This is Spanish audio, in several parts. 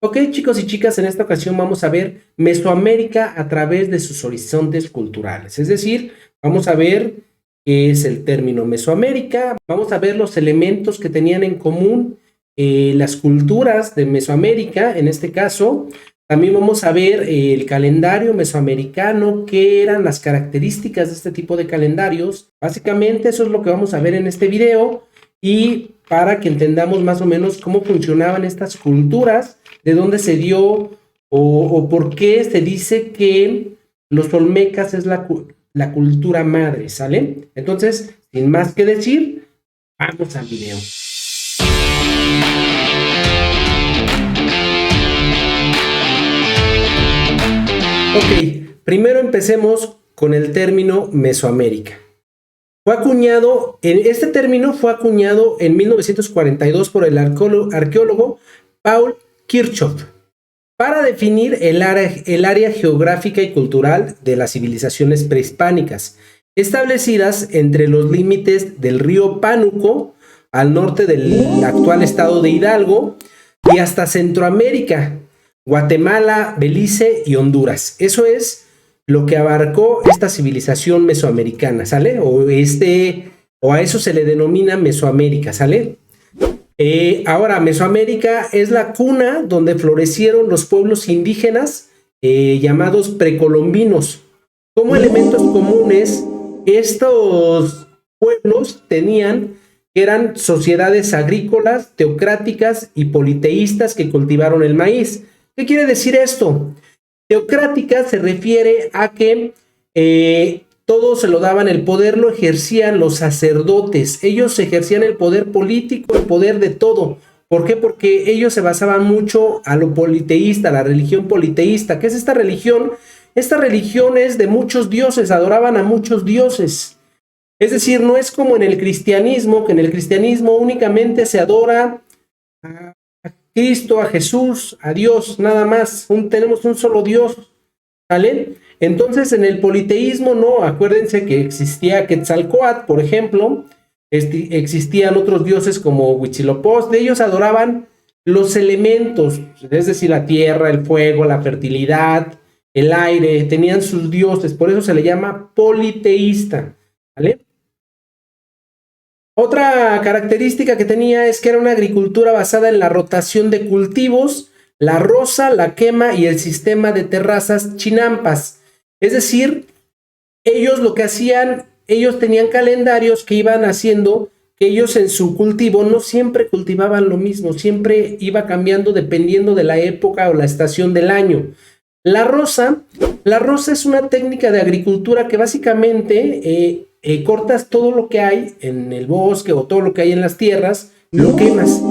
Ok, chicos y chicas, en esta ocasión vamos a ver Mesoamérica a través de sus horizontes culturales. Es decir, vamos a ver qué es el término Mesoamérica, vamos a ver los elementos que tenían en común las culturas de Mesoamérica, en este caso. También vamos a ver el calendario mesoamericano, qué eran las características de este tipo de calendarios. Básicamente eso es lo que vamos a ver en este video y para que entendamos más o menos cómo funcionaban estas culturas, de dónde se dio o por qué se dice que los olmecas es la cultura madre, ¿sale? Entonces, sin más que decir, vamos al video. Ok, primero empecemos con el término Mesoamérica. Este término fue acuñado en 1942 por el arqueólogo Paul Kirchhoff para definir el área geográfica y cultural de las civilizaciones prehispánicas, establecidas entre los límites del río Pánuco, al norte del actual estado de Hidalgo, y hasta Centroamérica, Guatemala, Belice y Honduras. Eso es lo que abarcó esta civilización mesoamericana, ¿sale? O a eso se le denomina Mesoamérica, ¿sale? Ahora, Mesoamérica es la cuna donde florecieron los pueblos indígenas llamados precolombinos. Como elementos comunes, estos pueblos tenían que eran sociedades agrícolas, teocráticas y politeístas que cultivaron el maíz. ¿Qué quiere decir esto? Teocrática se refiere a que todo se lo daban, el poder lo ejercían los sacerdotes, ellos ejercían el poder político, el poder de todo. ¿Por qué? Porque ellos se basaban mucho a lo politeísta, a la religión politeísta. ¿Qué es esta religión? Esta religión es de muchos dioses, adoraban a muchos dioses. Es decir, no es como en el cristianismo, que en el cristianismo únicamente se adora a Cristo, a Jesús, a Dios, nada más. Tenemos un solo Dios, ¿vale? Entonces, en el politeísmo no, acuérdense que existía Quetzalcóatl, por ejemplo, existían otros dioses como Huitzilopochtli, ellos adoraban los elementos, es decir, la tierra, el fuego, la fertilidad, el aire, tenían sus dioses, por eso se le llama politeísta, ¿vale? Otra característica que tenía es que era una agricultura basada en la rotación de cultivos, la roza, la quema y el sistema de terrazas chinampas. Es decir, ellos lo que hacían, ellos tenían calendarios que iban haciendo que ellos en su cultivo no siempre cultivaban lo mismo, siempre iba cambiando dependiendo de la época o la estación del año. La roza es una técnica de agricultura que básicamente cortas todo lo que hay en el bosque o todo lo que hay en las tierras, lo quemas.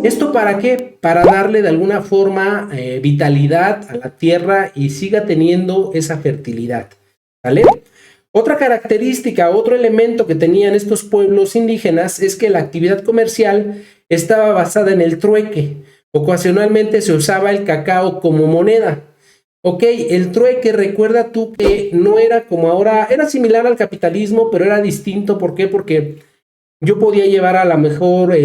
¿Esto para qué? Para darle de alguna forma vitalidad a la tierra y siga teniendo esa fertilidad, ¿vale? Otra característica, otro elemento que tenían estos pueblos indígenas es que la actividad comercial estaba basada en el trueque. Ocasionalmente se usaba el cacao como moneda. Ok, el trueque, recuerda tú que no era como ahora, era similar al capitalismo, pero era distinto. ¿Por qué? Porque yo podía llevar a lo mejor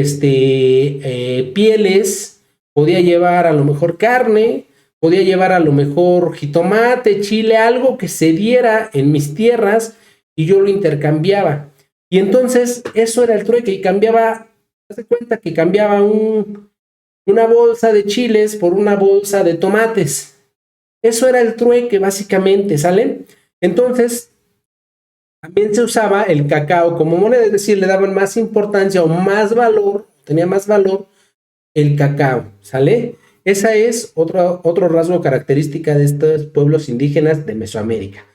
pieles, podía llevar a lo mejor carne, podía llevar a lo mejor jitomate, chile, algo que se diera en mis tierras y yo lo intercambiaba. Y entonces eso era el trueque y cambiaba, haz de cuenta que cambiaba una bolsa de chiles por una bolsa de tomates. Eso era el trueque básicamente, ¿sale? Entonces, también se usaba el cacao como moneda, es decir, le daban más importancia o más valor, tenía más valor el cacao, ¿sale? Esa es otro rasgo característica de estos pueblos indígenas de Mesoamérica.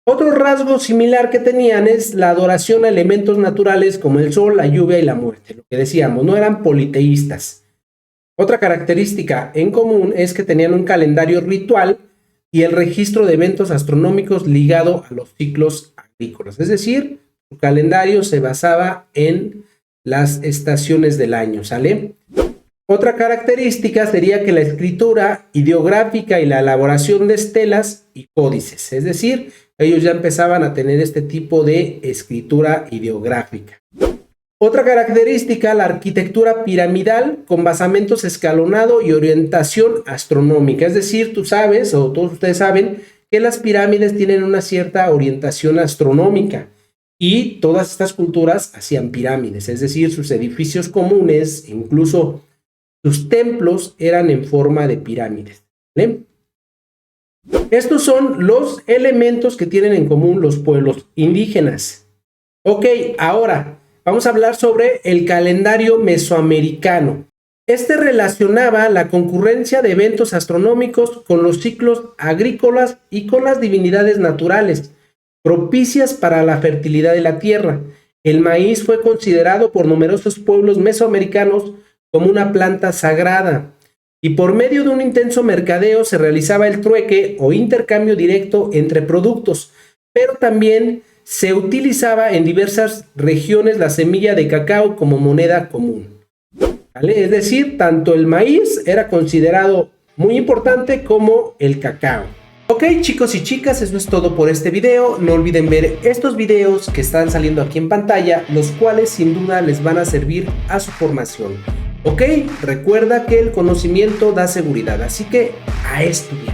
Otro rasgo similar que tenían es la adoración a elementos naturales como el sol, la lluvia y la muerte. Lo que decíamos, no eran politeístas. Otra característica en común es que tenían un calendario ritual y el registro de eventos astronómicos ligado a los ciclos agrícolas. Es decir, su calendario se basaba en las estaciones del año, ¿sale? Otra característica sería que la escritura ideográfica y la elaboración de estelas y códices, es decir, ellos ya empezaban a tener este tipo de escritura ideográfica. Otra característica, la arquitectura piramidal con basamentos escalonado y orientación astronómica. Es decir, tú sabes, o todos ustedes saben, que las pirámides tienen una cierta orientación astronómica y todas estas culturas hacían pirámides, es decir, sus edificios comunes, incluso sus templos eran en forma de pirámides. ¿Vale? Estos son los elementos que tienen en común los pueblos indígenas. Ok, ahora vamos a hablar sobre el calendario mesoamericano. Este relacionaba la concurrencia de eventos astronómicos con los ciclos agrícolas y con las divinidades naturales, propicias para la fertilidad de la tierra. El maíz fue considerado por numerosos pueblos mesoamericanos como una planta sagrada, y por medio de un intenso mercadeo se realizaba el trueque o intercambio directo entre productos, pero también se utilizaba en diversas regiones la semilla de cacao como moneda común. ¿Vale? Es decir, tanto el maíz era considerado muy importante como el cacao. Ok, chicos y chicas, eso es todo por este video. No olviden ver estos videos que están saliendo aquí en pantalla, los cuales sin duda les van a servir a su formación. Ok, recuerda que el conocimiento da seguridad, así que a estudiar.